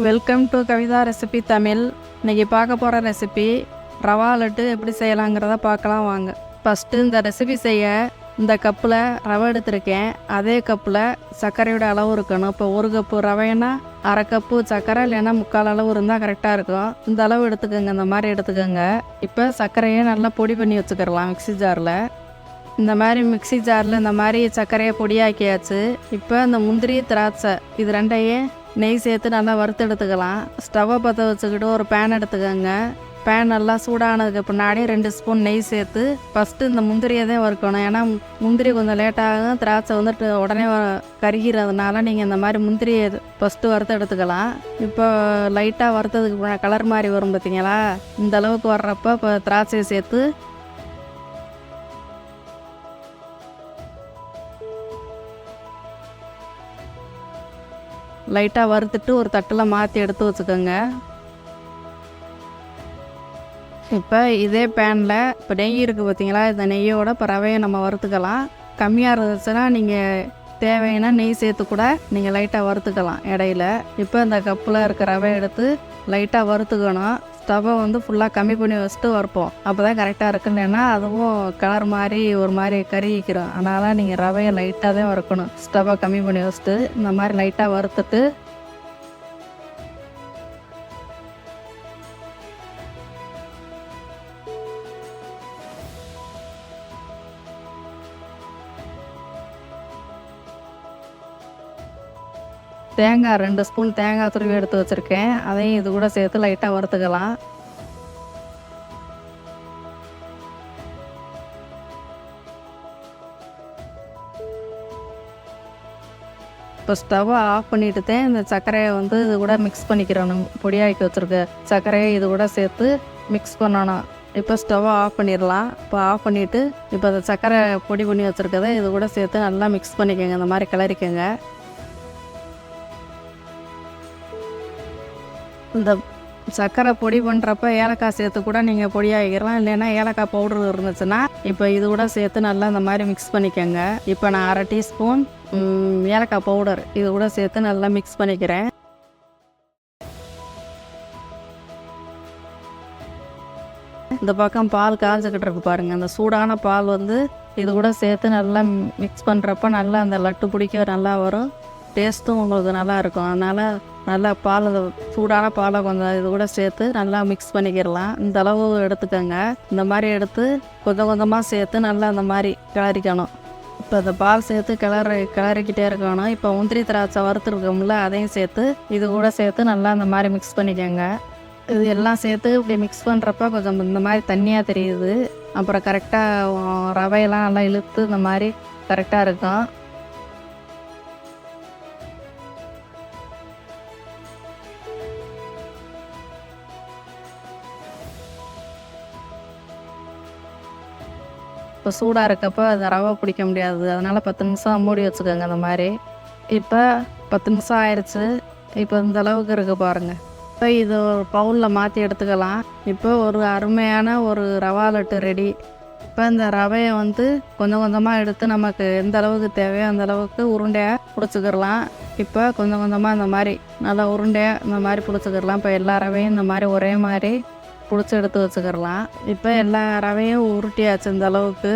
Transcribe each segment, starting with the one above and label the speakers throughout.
Speaker 1: Welcome to Kavitha recipe Tamil. இன்றைக்கி பார்க்க போகிற ரெசிபி ரவா லட்டு எப்படி செய்யலாங்கிறத பார்க்கலாம் வாங்க. ஃபஸ்ட்டு இந்த ரெசிபி செய்ய இந்த கப்பில் ரவை எடுத்திருக்கேன். அதே கப்பில் சர்க்கரையோட அளவு இருக்கணும். இப்போ 1 கப்பு ரவைன்னா 1/2 கப்பு சர்க்கரை இல்லைன்னா 3/4 அளவு இருந்தால் கரெக்டாக இருக்கும். இந்த அளவு எடுத்துக்கோங்க, இந்த மாதிரி எடுத்துக்கோங்க. இப்போ சர்க்கரையை நல்லா பொடி பண்ணி வச்சுக்கிடலாம் மிக்ஸி ஜாரில். இந்த மாதிரி மிக்ஸி ஜாரில் இந்த மாதிரி சர்க்கரையை பொடியாக்கியாச்சு. இப்போ இந்த முந்திரி திராட்சை இது ரெண்டையும் நெய் சேர்த்து நல்லா வறுத்து எடுத்துக்கலாம். ஸ்டவ்வை பற்ற வச்சுக்கிட்டு ஒரு பேன் எடுத்துக்கோங்க. பேன் நல்லா சூடானதுக்கு பின்னாடி 2 ஸ்பூன் நெய் சேர்த்து ஃபஸ்ட்டு இந்த முந்திரியை தான் வறுக்கணும். ஏன்னா முந்திரி கொஞ்சம் லேட்டாகும், திராட்சை வந்துட்டு உடனே கருகிறதுனால நீங்கள் இந்த மாதிரி முந்திரியை ஃபஸ்ட்டு வறுத்து எடுத்துக்கலாம். இப்போ லைட்டாக வறுத்ததுக்கு கலர் மாதிரி வரும் பார்த்தீங்களா, இந்த அளவுக்கு வர்றப்போ இப்போ திராட்சையை சேர்த்து லைட்டாக வறுத்துட்டு ஒரு தட்டில் மாற்றி எடுத்து வச்சுக்கோங்க. இப்போ இதே பேனில் இப்போ நெய் இருக்குது பார்த்தீங்களா, இந்த நெய்யோட இப்போ ரவையை நம்ம வறுத்துக்கலாம். கம்மியாக இருந்துச்சுன்னா நீங்கள் தேவைன்னா நெய் சேர்த்து கூட நீங்கள் லைட்டாக வறுத்துக்கலாம் இடையில. இப்போ இந்த கப்பில் இருக்க ரவை எடுத்து லைட்டாக வறுத்துக்கணும். ஸ்டவ்வை வந்து ஃபுல்லாக கம்மி பண்ணி வச்சுட்டு வறுப்போம், அப்போ தான் கரெக்டாக இருக்கு. இல்லைன்னா அதுவும் கலர் மாதிரி ஒரு மாதிரி கருகிக்கிறோம். அதனால் நீங்கள் ரவையை லைட்டாக தான் வறுக்கணும். ஸ்டவ்வை கம்மி பண்ணி வச்சுட்டு இந்த மாதிரி லைட்டாக வறுத்துட்டு தேங்காய் 2 ஸ்பூன் தேங்காய் துருவி எடுத்து வச்சுருக்கேன். அதையும் இது கூட சேர்த்து லைட்டாக வறுத்துக்கலாம். இப்போ ஸ்டவ்வை ஆஃப் பண்ணிட்டு தான் இந்த சர்க்கரையை வந்து இது கூட மிக்ஸ் பண்ணிக்கிறணும். பொடியாக்கி வச்சுருக்க சர்க்கரையை இது கூட சேர்த்து மிக்ஸ் பண்ணணும். இப்போ ஸ்டவ்வை ஆஃப் பண்ணிடலாம். இப்போ ஆஃப் பண்ணிவிட்டு இப்போ அந்த சர்க்கரை பொடி பண்ணி வச்சுருக்கதை இது கூட சேர்த்து நல்லா மிக்ஸ் பண்ணிக்கோங்க. இந்த மாதிரி கிளறிக்கோங்க. இந்த சர்க்கரை பொடி பண்ணுறப்ப ஏலக்காய் சேர்த்து கூட நீங்கள் பொடியாகிக்கலாம், இல்லைன்னா ஏலக்காய் பவுடர் இருந்துச்சுன்னா இப்போ இது கூட சேர்த்து நல்லா இந்த மாதிரி மிக்ஸ் பண்ணிக்கோங்க. இப்போ நான் 1/2 டீஸ்பூன் ஏலக்காய் பவுடர் இது கூட சேர்த்து நல்லா மிக்ஸ் பண்ணிக்கிறேன். இந்த பக்கம் பால் காய்ச்சிக்கிட்டு இருக்கு பாருங்கள். அந்த சூடான பால் வந்து இது கூட சேர்த்து நல்லா மிக்ஸ் பண்ணுறப்ப நல்லா அந்த லட்டு பிடிக்க நல்லா வரும். டேஸ்ட்டும் உங்களுக்கு நல்லா இருக்கும். அதனால் நல்லா பால் சூடான பாலை கொஞ்சம் இது கூட சேர்த்து நல்லா மிக்ஸ் பண்ணிக்கிடலாம். இந்த அளவு எடுத்துக்கோங்க. இந்த மாதிரி எடுத்து கொஞ்சம் கொஞ்சமாக சேர்த்து நல்லா அந்த மாதிரி கிளறிக்கணும். இப்போ இந்த பால் சேர்த்து கிளறிக்கிட்டே இருக்கணும். இப்போ முந்திரி திராட்சை வறுத்துருக்கோம்ல, அதையும் சேர்த்து இது கூட சேர்த்து நல்லா இந்த மாதிரி மிக்ஸ் பண்ணிக்கோங்க. இது எல்லாம் சேர்த்து இப்படி மிக்ஸ் பண்ணுறப்ப கொஞ்சம் இந்த மாதிரி தண்ணியாக தெரியுது. அப்புறம் கரெக்டாக ரவையெல்லாம் நல்லா இழுத்து இந்த மாதிரி கரெக்டாக இருக்கும். இப்போ சூடாக இருக்கப்போ அந்த ரவை பிடிக்க முடியாது. அதனால் 10 நிமிஷம் மூடி வச்சுக்கோங்க. அந்த மாதிரி இப்போ 10 நிமிஷம் ஆயிடுச்சு. இப்போ இந்த அளவுக்கு இருக்குது பாருங்கள். இப்போ இது ஒரு பவுலில் மாற்றி எடுத்துக்கலாம். இப்போ ஒரு அருமையான ஒரு ரவா லட்டு ரெடி. இப்போ இந்த ரவையை வந்து கொஞ்சம் கொஞ்சமாக எடுத்து நமக்கு எந்த அளவுக்கு தேவையோ அந்த அளவுக்கு உருண்டையாக பிடிச்சிக்கிடலாம். இப்போ கொஞ்சம் கொஞ்சமாக இந்த மாதிரி நல்லா உருண்டையாக இந்த மாதிரி பிடிச்சிக்கிடலாம். இப்போ எல்லா ரவையும் இந்த மாதிரி ஒரே மாதிரி பிடிச்சி எடுத்து வச்சுக்கிடலாம். இப்போ எல்லா ரவையும் உருட்டியாச்சு இந்த அளவுக்கு.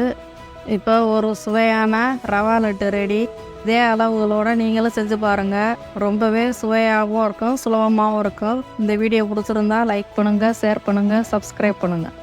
Speaker 1: இப்போ ஒரு சுவையான ரவா லட்டு ரெடி. இதே அளவுகளோடு நீங்களும் செஞ்சு பாருங்கள். ரொம்பவே சுவையாகவும் இருக்கும், சுலபமாகவும் இருக்கும். இந்த வீடியோ பிடிச்சிருந்தா லைக் பண்ணுங்கள், ஷேர் பண்ணுங்கள், சப்ஸ்கிரைப் பண்ணுங்கள்.